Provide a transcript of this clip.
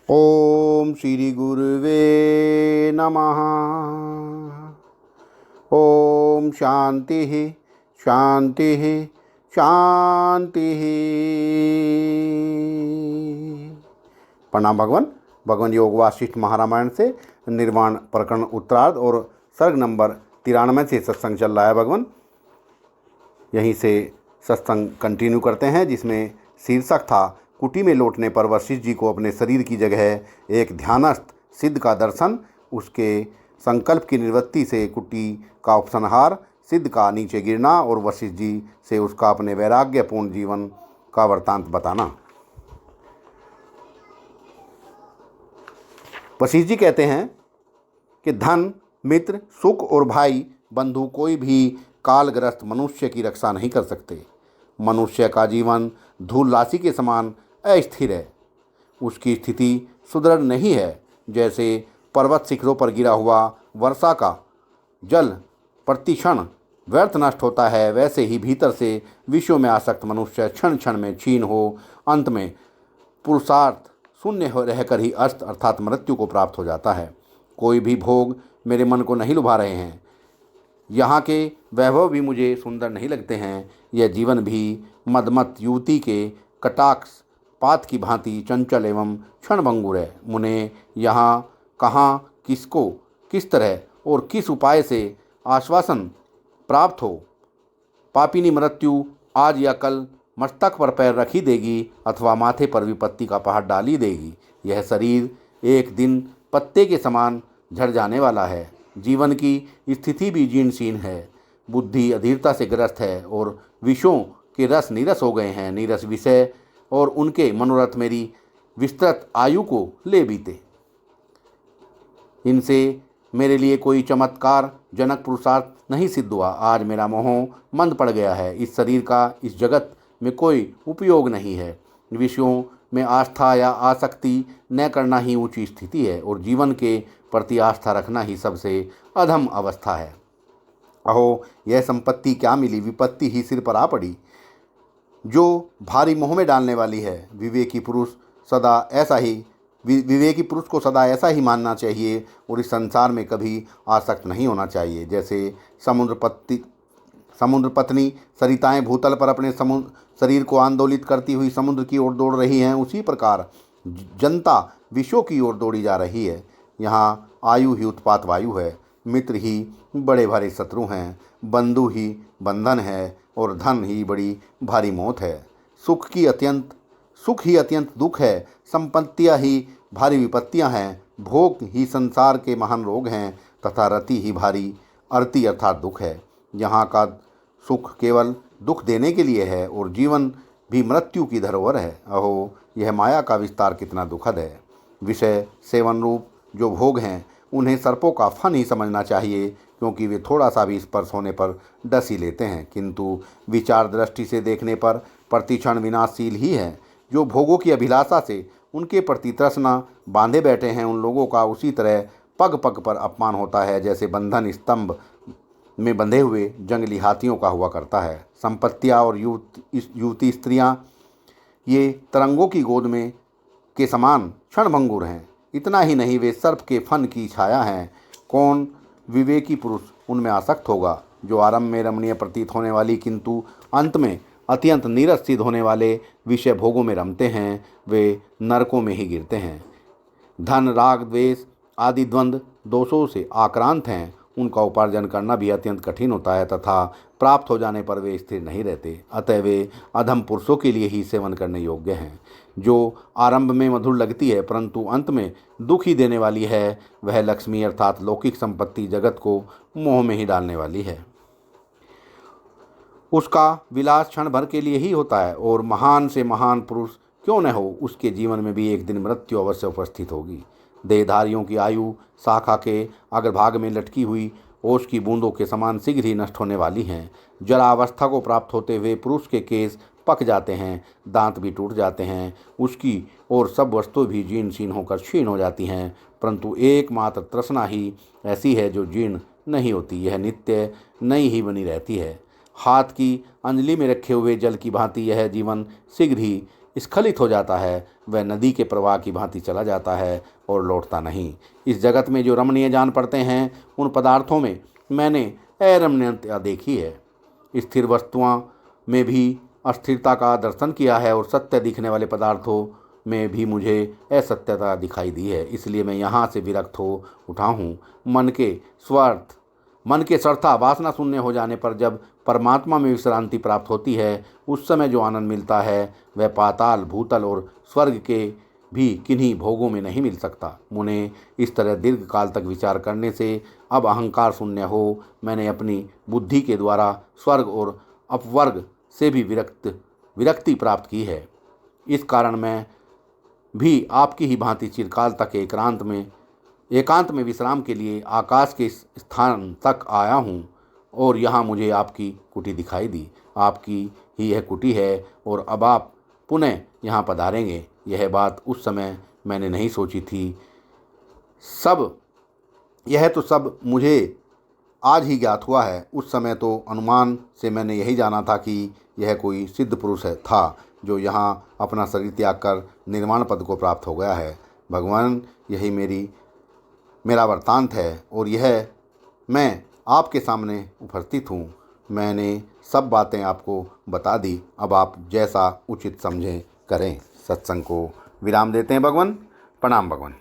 ओम श्री गुरुवे नमः। ओम शांति शांति शांति। प्रणाम भगवान। भगवान योग वासिष्ठ महारामायण से निर्वाण प्रकरण उत्तरार्ध और सर्ग नंबर 93 से सत्संग चल रहा है भगवान। यहीं से सत्संग कंटिन्यू करते हैं, जिसमें शीर्षक था कुटी में लौटने पर वशिष्ठ जी को अपने शरीर की जगह एक ध्यानस्थ सिद्ध का दर्शन, उसके संकल्प की निवृत्ति से कुटी का उपसंहार, सिद्ध का नीचे गिरना और वशिष्ठ जी से उसका अपने वैराग्यपूर्ण जीवन का वृत्तांत बताना। वशिष्ठ जी कहते हैं कि धन, मित्र, सुख और भाई बंधु कोई भी कालग्रस्त मनुष्य की रक्षा नहीं कर सकते। मनुष्य का जीवन धूल राशि के समान अस्थिर है। उसकी स्थिति सुदृढ़ नहीं है। जैसे पर्वत शिखरों पर गिरा हुआ वर्षा का जल प्रतिक्षण व्यर्थ नष्ट होता है, वैसे ही भीतर से विषयों में आसक्त मनुष्य क्षण क्षण में क्षीण हो अंत में पुरुषार्थ शून्य रहकर ही अस्त अर्थात मृत्यु को प्राप्त हो जाता है। कोई भी भोग मेरे मन को नहीं लुभा रहे हैं। यहाँ के वैभव भी मुझे सुंदर नहीं लगते हैं। यह जीवन भी मदमत युवती के कटाक्ष पात की भांति चंचल एवं क्षणभंगुर है। मुने यहाँ कहाँ किसको किस तरह और किस उपाय से आश्वासन प्राप्त हो। पापिनी मृत्यु आज या कल मस्तक पर पैर रखी देगी अथवा माथे पर विपत्ति का पहाड़ डाली देगी। यह शरीर एक दिन पत्ते के समान झड़ जाने वाला है। जीवन की स्थिति भी जीर्णशीर्ण है। बुद्धि अधीरता से ग्रस्त है और विषयों के रस नीरस हो गए हैं। नीरस विषय और उनके मनोरथ मेरी विस्तृत आयु को ले बीते। इनसे मेरे लिए कोई चमत्कार जनक पुरुषार्थ नहीं सिद्ध हुआ। आज मेरा मोह मंद पड़ गया है। इस शरीर का इस जगत में कोई उपयोग नहीं है। विषयों में आस्था या आसक्ति न करना ही ऊंची स्थिति है और जीवन के प्रति आस्था रखना ही सबसे अधम अवस्था है। अहो, यह संपत्ति क्या मिली, विपत्ति ही सिर पर आ पड़ी, जो भारी मोह में डालने वाली है। विवेकी पुरुष को सदा ऐसा ही मानना चाहिए और इस संसार में कभी आसक्त नहीं होना चाहिए। जैसे समुद्र पत्नी सरिताएं भूतल पर अपने शरीर को आंदोलित करती हुई समुद्र की ओर दौड़ रही हैं, उसी प्रकार जनता विश्व की ओर दौड़ी जा रही है। यहाँ आयु ही उत्पात वायु है, मित्र ही बड़े भारी शत्रु हैं, बंधु ही बंधन है और धन ही बड़ी भारी मौत है। सुख ही अत्यंत दुख है, संपत्तियाँ ही भारी विपत्तियाँ हैं, भोग ही संसार के महान रोग हैं तथा रति ही भारी अर्थी अर्थात दुख है। यहाँ का सुख केवल दुख देने के लिए है और जीवन भी मृत्यु की धरोहर है। अहो, यह माया का विस्तार कितना दुखद है। विषय सेवन रूप जो भोग हैं उन्हें सर्पों का फन ही समझना चाहिए, क्योंकि वे थोड़ा सा भी स्पर्श होने पर डस ही लेते हैं, किंतु विचार दृष्टि से देखने पर प्रतिक्षण विनाशशील ही है। जो भोगों की अभिलाषा से उनके प्रति तृष्णा बांधे बैठे हैं, उन लोगों का उसी तरह पग पग पर अपमान होता है जैसे बंधन स्तंभ में बंधे हुए जंगली हाथियों का हुआ करता है। संपत्तियाँ और युवती स्त्रियाँ ये तरंगों की गोद में के समान क्षणभंगुर हैं। इतना ही नहीं, वे सर्प के फन की छाया हैं। कौन विवेकी पुरुष उनमें आसक्त होगा। जो आरंभ में रमणीय प्रतीत होने वाली किंतु अंत में अत्यंत नीरस सिद्ध होने वाले विषय भोगों में रमते हैं, वे नरकों में ही गिरते हैं। धन, राग, द्वेष आदि द्वंद्व दोषों से आक्रांत हैं। उनका उपार्जन करना भी अत्यंत कठिन होता है तथा प्राप्त हो जाने पर वे स्थिर नहीं रहते। अतः वे अधम पुरुषों के लिए ही सेवन करने योग्य हैं। जो आरंभ में मधुर लगती है परंतु अंत में दुख ही देने वाली है, वह लक्ष्मी अर्थात लौकिक संपत्ति जगत को मोह में ही डालने वाली है। उसका विलास क्षण भर के लिए ही होता है और महान से महान पुरुष क्यों न हो, उसके जीवन में भी एक दिन मृत्यु अवश्य उपस्थित होगी। देहधारियों की आयु शाखा के अग्रभाग में लटकी हुई ओस की बूंदों के समान शीघ्र ही नष्ट होने वाली हैं। जरावस्था को प्राप्त होते हुए पुरुष के केस पक जाते हैं, दांत भी टूट जाते हैं, उसकी और सब वस्तुएं भी जीर्ण शीर्ण होकर क्षीण हो जाती हैं, परंतु एकमात्र तृष्णा ही ऐसी है जो जीर्ण नहीं होती। यह नित्य नई ही बनी रहती है। हाथ की अंजलि में रखे हुए जल की भांति यह जीवन शीघ्र ही स्खलित हो जाता है वह नदी के प्रवाह की भांति चला जाता है और लौटता नहीं। इस जगत में जो रमणीय जान पड़ते हैं उन पदार्थों में मैंने अरमणीयता देखी है। स्थिर वस्तुओं में भी अस्थिरता का दर्शन किया है और सत्य दिखने वाले पदार्थों में भी मुझे असत्यता दिखाई दी है। इसलिए मैं यहाँ से विरक्त हो उठा हूँ। मन के सर्था वासना शून्य हो जाने पर जब परमात्मा में विश्रांति प्राप्त होती है उस समय जो आनंद मिलता है वह पाताल, भूतल और स्वर्ग के भी किन्हीं भोगों में नहीं मिल सकता। मुने, इस तरह दीर्घ काल तक विचार करने से अब अहंकार शून्य हो मैंने अपनी बुद्धि के द्वारा स्वर्ग और अपवर्ग से भी विरक्ति प्राप्त की है। इस कारण मैं भी आपकी ही भांति चिरकाल तक एकांत में विश्राम के लिए आकाश के स्थान तक आया हूँ और यहाँ मुझे आपकी कुटी दिखाई दी। आपकी ही यह कुटी है और अब आप पुनः यहाँ पधारेंगे। यह बात उस समय मैंने नहीं सोची थी। यह तो सब मुझे आज ही ज्ञात हुआ है। उस समय तो अनुमान से मैंने यही जाना था कि यह कोई सिद्ध पुरुष था जो यहाँ अपना शरीर त्याग कर निर्वाण पद को प्राप्त हो गया है। भगवान, यही मेरा वृत्तांत है और यह मैं आपके सामने उपस्थित हूँ। मैंने सब बातें आपको बता दी। अब आप जैसा उचित समझें करें। सत्संग को विराम देते हैं भगवान। प्रणाम भगवान।